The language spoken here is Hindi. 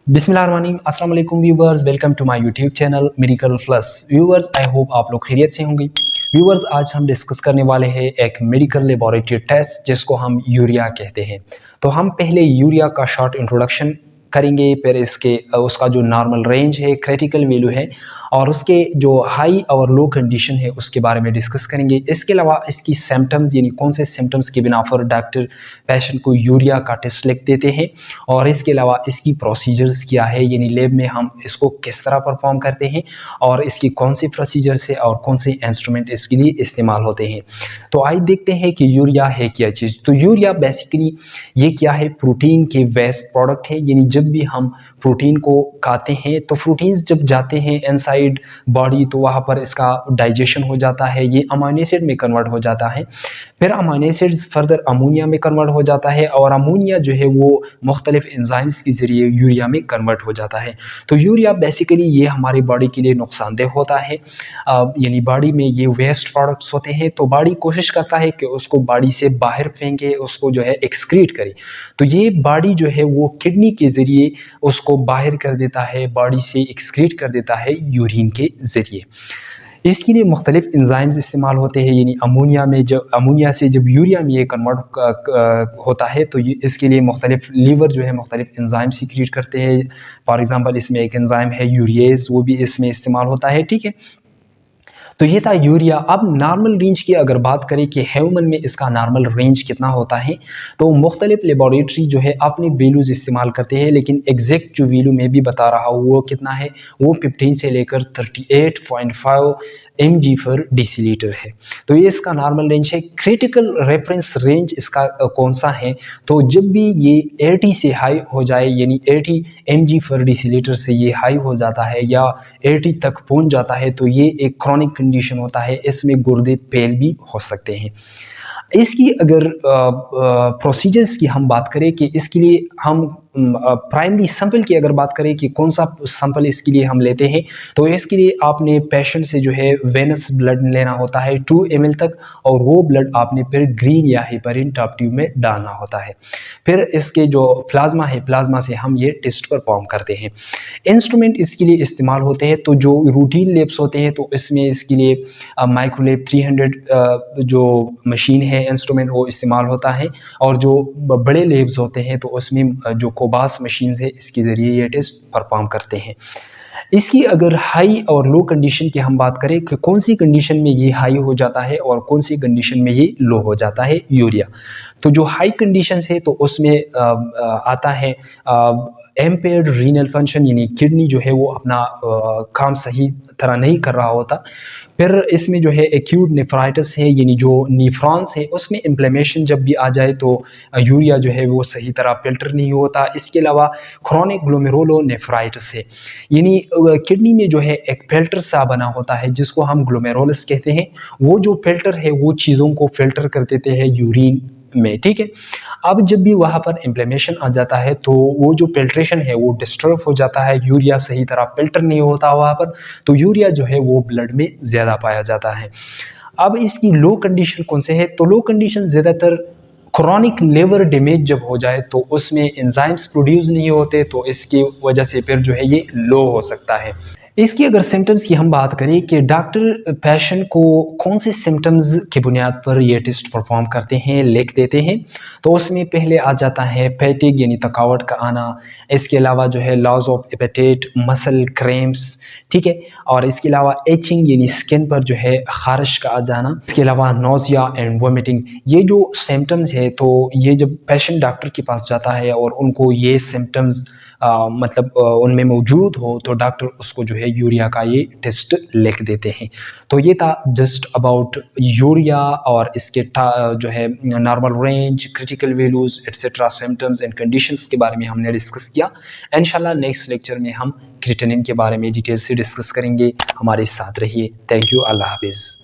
बिस्मिल्लाहिर्रहमानिर्रहीम अस्सलाम वालेकुम viewers, welcome to my YouTube channel medical plus. Viewers, I hope आप लोग खैरियत से होंगे। व्यूवर्स, आज हम डिस्कस करने वाले हैं एक मेडिकल लेबोरेटरी टेस्ट जिसको हम यूरिया कहते हैं। तो हम पहले यूरिया का शॉर्ट इंट्रोडक्शन करेंगे, फिर इसके उसका जो नॉर्मल रेंज है, क्रिटिकल वैल्यू है और उसके जो हाई और लो कंडीशन है उसके बारे में डिस्कस करेंगे। इसके अलावा इसकी सिम्टम्स यानी कौन से सिम्टम्स के बिना पर डॉक्टर पेशेंट को यूरिया का टेस्ट लिख देते हैं, और इसके अलावा इसकी प्रोसीजर्स क्या है यानी लैब में हम इसको किस तरह परफॉर्म करते हैं और इसकी कौन सी प्रोसीजर्स है और कौन से इंस्ट्रूमेंट इसके लिए इस्तेमाल होते हैं। तो आइए देखते हैं कि यूरिया है क्या चीज़। तो यूरिया बेसिकली ये क्या है, प्रोटीन के वेस्ट प्रोडक्ट है। यानी जब भी हम प्रोटीन को खाते हैं तो प्रोटीन्स जब जाते हैं इनसाइड बॉडी तो वहाँ पर इसका डाइजेशन हो जाता है, ये अमीनो एसिड में कन्वर्ट हो जाता है, फिर अमीनो एसिड्स फर्दर अमोनिया में कन्वर्ट हो जाता है और अमोनिया जो है वो मुख्तलिफ एंजाइम्स के ज़रिए यूरिया में कन्वर्ट हो जाता है। तो यूरिया बेसिकली ये हमारी बॉडी के लिए नुकसानदेह होता है, यानी बॉडी में ये वेस्ट प्रोडक्ट्स होते हैं तो बॉडी कोशिश करता है कि उसको बॉडी से बाहर फेंके, उसको जो है एक्सक्रीट करे। तो ये बॉडी जो है वो किडनी के ज़रिए उसको बाहर कर देता है, बॉडी से एक्सक्रीट कर देता है यूरिन के ज़रिए। इसके लिए मुख्तलिफ एंजाइम्स इस्तेमाल होते हैं, यानी अमोनिया से जब यूरिया में ये कन्वर्ट होता है तो ये इसके लिए मुख्तलिफ लीवर जो है मुख्तलिफ एंजाइम सीक्रेट करते हैं। फॉर एग्जांपल इसमें एक एंजाइम है यूरिएज, वो भी इसमें इस्तेमाल होता है। ठीक है, तो ये था यूरिया। अब नॉर्मल रेंज की अगर बात करें कि ह्यूमन में इसका नॉर्मल रेंज कितना होता है, तो मुख्तलिफ लेबॉरेटरी जो है अपने वैल्यूज़ इस्तेमाल करते हैं, लेकिन एग्जैक्ट जो वैल्यू मैं भी बता रहा हूँ वो कितना है, वो 15 से लेकर 38.5 mg/dl है। तो ये इसका नॉर्मल रेंज है। क्रिटिकल रेफरेंस रेंज इसका कौन सा है, तो जब भी ये 80 से हाई हो जाए, यानी 80 mg/dl से ये हाई हो जाता है या 80 तक पहुंच जाता है, तो ये एक क्रॉनिक कंडीशन होता है, इसमें गुर्दे फेल भी हो सकते हैं। इसकी अगर प्रोसीजर्स की हम बात करें कि इसके लिए हम प्राइमरी सैंपल की अगर बात करें कि कौन सा सैंपल इसके लिए हम लेते हैं, तो इसके लिए आपने पेशेंट से जो है वेनस ब्लड लेना होता है 2 ml तक, और वो ब्लड आपने फिर ग्रीन या हेपारिन टॉप ट्यूब में डालना होता है। फिर इसके जो प्लाज्मा है, प्लाज्मा से हम ये टेस्ट परफॉर्म करते हैं। इंस्ट्रूमेंट इसके लिए इस्तेमाल होते हैं, तो जो रूटीन लैब्स होते हैं तो इसमें इसके लिए माइक्रोलैब 300 जो मशीन है, इंस्ट्रूमेंट वो इस्तेमाल होता है, और जो बड़े लैब्स होते हैं तो उसमें जो कोबास मशीन है इसके ज़रिए ये टेस्ट परफॉर्म करते हैं। इसकी अगर हाई और लो कंडीशन की हम बात करें कि कौन सी कंडीशन में ये हाई हो जाता है और कौन सी कंडीशन में ये लो हो जाता है यूरिया, तो जो हाई कंडीशन है तो उसमें आता है एम्पेयर्ड रीनल फंक्शन, यानी किडनी जो है वो अपना काम सही तरह नहीं कर रहा होता। फिर इसमें जो है एक्यूट नेफ्राइटिस है, यानी जो नीफ्रॉन्स है उसमें इन्फ्लेमेशन जब भी आ जाए तो यूरिया जो है वो सही तरह फिल्टर नहीं होता। इसके अलावा क्रॉनिक ग्लोमेरुलोनेफ्राइटिस है, यानी किडनी में जो है एक फिल्टर सा बना होता है जिसको हम ग्लोमेरुलस कहते हैं। वो जो फिल्टर है वो चीज़ों को फिल्टर कर देते हैं यूरिन में। ठीक है, अब जब भी वहाँ पर इन्फ्लेमेशन आ जाता है तो वो जो फिल्ट्रेशन है वो डिस्टर्ब हो जाता है, यूरिया सही तरह फिल्टर नहीं होता वहाँ पर, तो यूरिया जो है वो ब्लड में ज़्यादा पाया जाता है। अब इसकी लो कंडीशन कौन से है, तो लो कंडीशन ज़्यादातर क्रॉनिक लिवर डैमेज जब हो जाए तो उसमें एंजाइम्स प्रोड्यूस नहीं होते, तो इसकी वजह से फिर जो है ये लो हो सकता है। इसकी अगर सिम्टम्स की हम बात करें कि डॉक्टर पेशेंट को कौन से सिम्टम्स की बुनियाद पर ये टेस्ट परफॉर्म करते हैं, लिख देते हैं, तो उसमें पहले आ जाता है फैटिग यानी थकावट का आना। इसके अलावा जो है loss of appetite, muscle cramps, ठीक है, और इसके अलावा एचिंग यानी स्किन पर जो है खारिश का आ जाना। इसके अलावा नोजिया एंड वोमिटिंग। ये जो सिम्टम्स है तो ये जब पेशेंट डॉक्टर के पास जाता है और उनको ये सिम्टम्स उनमें मौजूद हो तो डॉक्टर उसको जो है यूरिया का ये टेस्ट लिख देते हैं। तो ये था जस्ट अबाउट यूरिया और इसके जो है normal range, critical values etcetera, symptoms and conditions के बारे में हमने डिस्कस किया। इंशाल्लाह नेक्स्ट लेक्चर में हम क्रिएटिनिन के बारे में डिटेल से डिस्कस करेंगे। हमारे साथ रहिए। Thank you. अल्लाह हाफिज़।